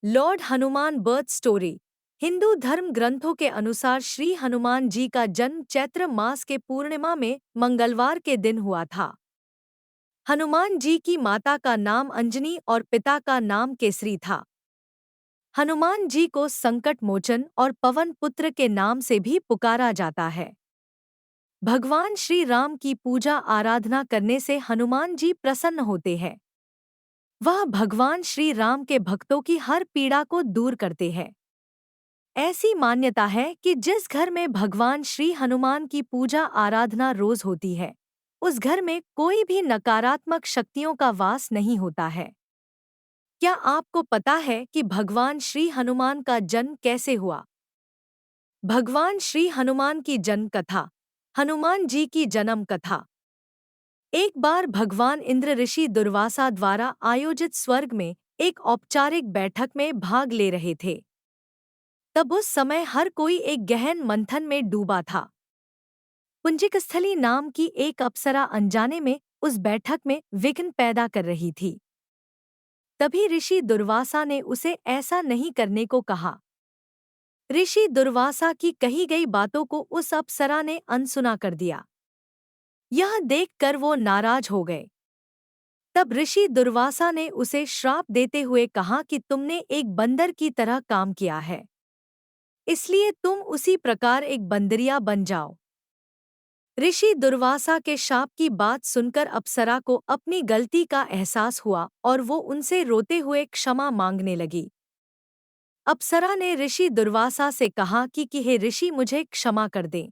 Lord Hanuman birth story. Hindu धर्म ग्रंथों के अनुसार श्री हनुमान जी का जन्म चैत्र मास के पूर्णिमा में मंगलवार के दिन हुआ था। हनुमान जी की माता का नाम अंजनी और पिता का नाम केसरी था। हनुमान जी को संकट मोचन और पवन पुत्र के नाम से भी पुकारा जाता है। भगवान श्री राम की पूजा आराधना करने से हनुमान जी प्रसन्न होते हैं। वह भगवान श्री राम के भक्तों की हर पीड़ा को दूर करते हैं। ऐसी मान्यता है कि जिस घर में भगवान श्री हनुमान की पूजा आराधना रोज होती है, उस घर में कोई भी नकारात्मक शक्तियों का वास नहीं होता है। क्या आपको पता है कि भगवान श्री हनुमान का जन्म कैसे हुआ? भगवान श्री हनुमान की जन्म कथा। हनुमान जी की जन्म कथा। एक बार भगवान इंद्र ऋषि दुर्वासा द्वारा आयोजित स्वर्ग में एक औपचारिक बैठक में भाग ले रहे थे। तब उस समय हर कोई एक गहन मंथन में डूबा था। पुंजिकस्थली नाम की एक अप्सरा अनजाने में उस बैठक में विघ्न पैदा कर रही थी। तभी ऋषि दुर्वासा ने उसे ऐसा नहीं करने को कहा। ऋषि दुर्वासा की कही गई बातों को उस अप्सरा ने अनसुना कर दिया। यह देखकर वो नाराज हो गए। तब ऋषि दुर्वासा ने उसे श्राप देते हुए कहा कि तुमने एक बंदर की तरह काम किया है, इसलिए तुम उसी प्रकार एक बंदरिया बन जाओ। ऋषि दुर्वासा के शाप की बात सुनकर अप्सरा को अपनी गलती का एहसास हुआ और वो उनसे रोते हुए क्षमा मांगने लगी। अप्सरा ने ऋषि दुर्वासा से कहा कि हे ऋषि, मुझे क्षमा कर दें।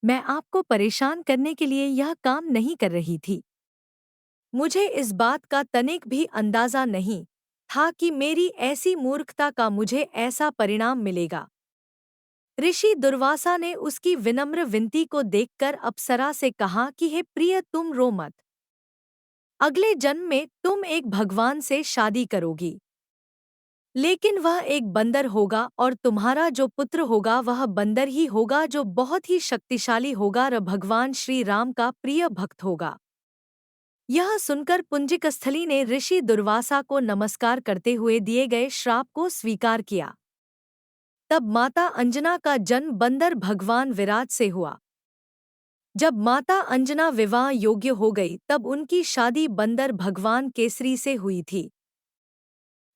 मैं आपको परेशान करने के लिए यह काम नहीं कर रही थी। मुझे इस बात का तनिक भी अंदाजा नहीं था कि मेरी ऐसी मूर्खता का मुझे ऐसा परिणाम मिलेगा। ऋषि दुर्वासा ने उसकी विनम्र विनती को देखकर अप्सरा से कहा कि हे प्रिय, तुम रो मत। अगले जन्म में तुम एक भगवान से शादी करोगी, लेकिन वह एक बंदर होगा और तुम्हारा जो पुत्र होगा वह बंदर ही होगा, जो बहुत ही शक्तिशाली होगा और भगवान श्री राम का प्रिय भक्त होगा। यह सुनकर पुंजिकस्थली ने ऋषि दुर्वासा को नमस्कार करते हुए दिए गए श्राप को स्वीकार किया। तब माता अंजना का जन्म बंदर भगवान विराट से हुआ। जब माता अंजना विवाह योग्य हो गई तब उनकी शादी बंदर भगवान केसरी से हुई थी।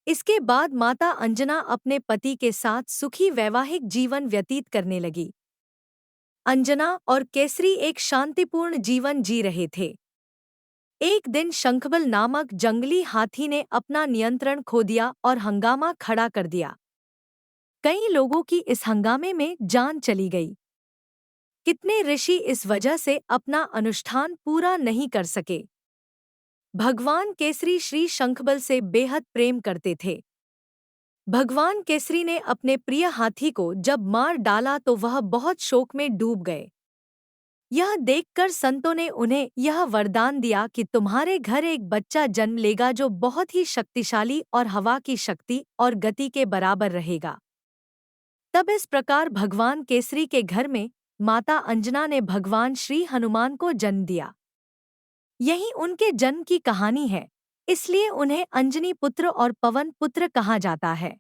इसके बाद माता अंजना अपने पति के साथ सुखी वैवाहिक जीवन व्यतीत करने लगी। अंजना और केसरी एक शांतिपूर्ण जीवन जी रहे थे। एक दिन शंखबल नामक जंगली हाथी ने अपना नियंत्रण खो दिया और हंगामा खड़ा कर दिया। कई लोगों की इस हंगामे में जान चली गई। कितने ऋषि इस वजह से अपना अनुष्ठान पूरा नहीं कर सके। भगवान केसरी श्री शंखबल से बेहद प्रेम करते थे। भगवान केसरी ने अपने प्रिय हाथी को जब मार डाला तो वह बहुत शोक में डूब गए। यह देखकर संतों ने उन्हें यह वरदान दिया कि तुम्हारे घर एक बच्चा जन्म लेगा जो बहुत ही शक्तिशाली और हवा की शक्ति और गति के बराबर रहेगा। तब इस प्रकार भगवान केसरी के घर में माता अंजना ने भगवान श्री हनुमान को जन्म दिया। यही उनके जन्म की कहानी है, इसलिए उन्हें अंजनी पुत्र और पवन पुत्र कहा जाता है।